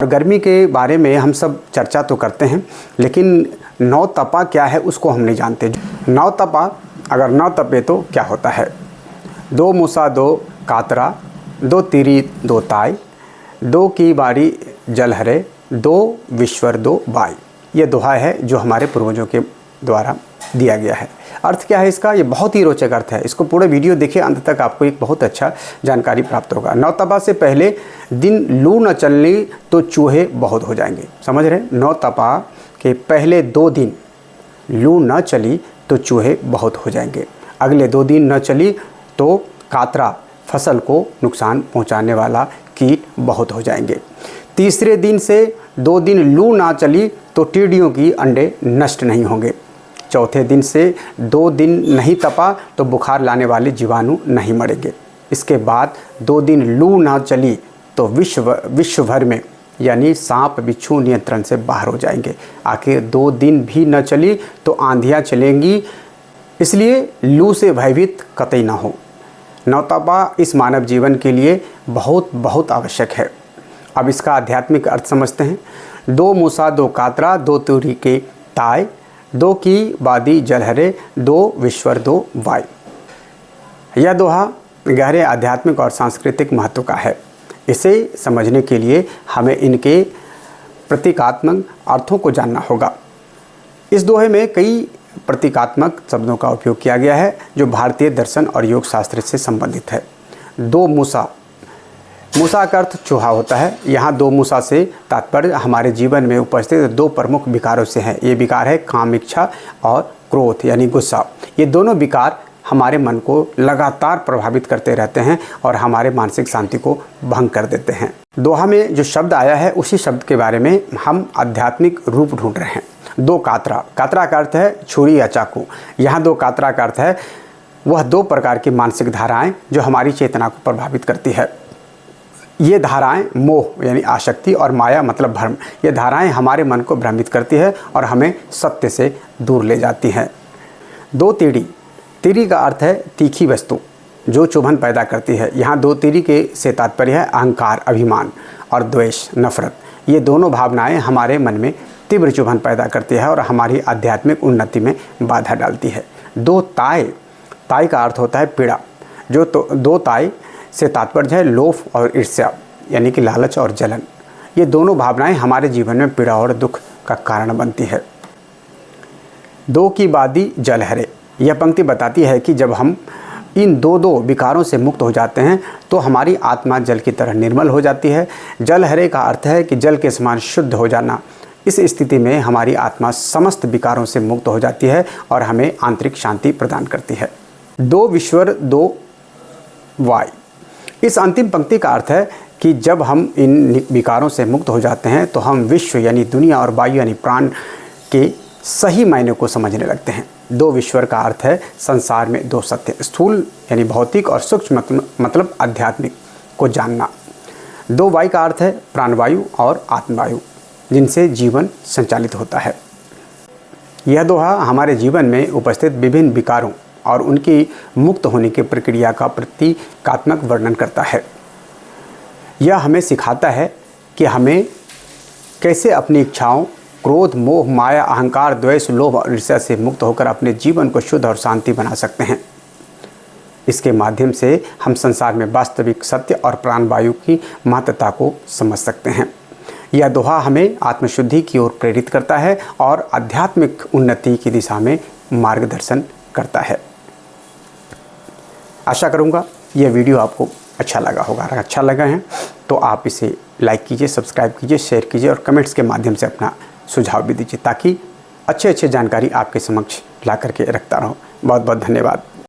गर्मी के बारे में हम सब चर्चा तो करते हैं, लेकिन नौ तपा क्या है उसको हम नहीं जानते। नौ तपा, अगर नौ तपे तो क्या होता है। दो मूसा दो कातरा, दो तिरी दो ताई, दो की बारी जल हरे, दो विश्वर दो बाई। ये दोहा है जो हमारे पूर्वजों के द्वारा दिया गया है। अर्थ क्या है इसका? ये बहुत ही रोचक अर्थ है। इसको पूरे वीडियो देखिए, अंत तक आपको एक बहुत अच्छा जानकारी प्राप्त होगा। नौ तपा से पहले दिन लू न चलनी तो चूहे बहुत हो जाएंगे। समझ रहे? नौ तपा के पहले 2 दिन लू न चली तो चूहे बहुत हो जाएंगे। अगले 2 दिन न चली तो कातरा, फसल को नुकसान पहुंचाने वाला कीट बहुत हो जाएंगे। तीसरे दिन से 2 दिन लू ना चली तो टिड्डियों की अंडे नष्ट नहीं होंगे। चौथे दिन से 2 दिन नहीं तपा तो बुखार लाने वाले जीवाणु नहीं मरेंगे। इसके बाद 2 दिन लू ना चली तो विश्व भर में यानी सांप बिच्छू नियंत्रण से बाहर हो जाएंगे। आखिर 2 दिन भी न चली तो आंधियाँ चलेंगी। इसलिए लू से भयभीत कतई ना हो। नौ तपा इस मानव जीवन के लिए बहुत बहुत आवश्यक है। अब इसका आध्यात्मिक अर्थ समझते हैं। दो मूसा दो कातरा, दो तुरी के ताय, दो की बादी जलहरे, दो विश्वर दो वाय। यह दोहा गहरे आध्यात्मिक और सांस्कृतिक महत्व का है। इसे समझने के लिए हमें इनके प्रतीकात्मक अर्थों को जानना होगा। इस दोहे में कई प्रतीकात्मक शब्दों का उपयोग किया गया है जो भारतीय दर्शन और योग शास्त्र से संबंधित है। दो मूसा, मूसा का अर्थ चूहा होता है। यहाँ दो मूसा से तात्पर्य हमारे जीवन में उपस्थित 2 प्रमुख विकारों से है। ये विकार है काम इच्छा और क्रोध यानी गुस्सा। ये दोनों विकार हमारे मन को लगातार प्रभावित करते रहते हैं और हमारे मानसिक शांति को भंग कर देते हैं। दोहा में जो शब्द आया है उसी शब्द के बारे में हम आध्यात्मिक रूप ढूंढ रहे हैं। दो कातरा, कातरा का अर्थ है छुरी या चाकू। यहाँ दो कातरा का अर्थ है वह 2 प्रकार की मानसिक धाराएं जो हमारी चेतना को प्रभावित करती है। ये धाराएं मोह यानी आसक्ति और माया मतलब भ्रम, ये धाराएं हमारे मन को भ्रमित करती है और हमें सत्य से दूर ले जाती हैं। दो तीड़ी, तीड़ी का अर्थ है तीखी वस्तु जो चुभन पैदा करती है। यहाँ दो तीड़ी के से तात्पर्य है अहंकार, अभिमान और द्वेष, नफरत। ये दोनों भावनाएं हमारे मन में तीव्र चुभन पैदा करती है और हमारी आध्यात्मिक उन्नति में बाधा डालती है। दो ताय, ताय का अर्थ होता है पीड़ा। जो दो ताय से तात्पर्य है लोभ और ईर्ष्या यानी कि लालच और जलन। ये दोनों भावनाएं हमारे जीवन में पीड़ा और दुख का कारण बनती है। दो की बादी जलहरे, यह पंक्ति बताती है कि जब हम इन दो विकारों से मुक्त हो जाते हैं तो हमारी आत्मा जल की तरह निर्मल हो जाती है। जलहरे का अर्थ है कि जल के समान शुद्ध हो जाना। इस स्थिति में हमारी आत्मा समस्त विकारों से मुक्त हो जाती है और हमें आंतरिक शांति प्रदान करती है। दो विश्वर दो वाय, इस अंतिम पंक्ति का अर्थ है कि जब हम इन विकारों से मुक्त हो जाते हैं तो हम विश्व यानी दुनिया और वायु यानी प्राण के सही मायने को समझने लगते हैं। 2 विश्वर का अर्थ है संसार में 2 सत्य, स्थूल यानी भौतिक और सूक्ष्म मतलब आध्यात्मिक को जानना। 2 वायु का अर्थ है प्राणवायु और आत्मवायु जिनसे जीवन संचालित होता है। यह दोहा हमारे जीवन में उपस्थित विभिन्न विकारों और उनकी मुक्त होने की प्रक्रिया का प्रतीकात्मक वर्णन करता है। यह हमें सिखाता है कि हमें कैसे अपनी इच्छाओं, क्रोध, मोह, माया, अहंकार, द्वेष, लोभ और ईर्ष्या से मुक्त होकर अपने जीवन को शुद्ध और शांति बना सकते हैं। इसके माध्यम से हम संसार में वास्तविक सत्य और प्राणवायु की महत्ता को समझ सकते हैं। यह दोहा हमें आत्मशुद्धि की ओर प्रेरित करता है और आध्यात्मिक उन्नति की दिशा में मार्गदर्शन करता है। आशा करूँगा यह वीडियो आपको अच्छा लगा होगा। अगर अच्छा लगा है तो आप इसे लाइक कीजिए, सब्सक्राइब कीजिए, शेयर कीजिए और कमेंट्स के माध्यम से अपना सुझाव भी दीजिए ताकि अच्छे जानकारी आपके समक्ष ला करके रखता रहूँ। बहुत बहुत धन्यवाद।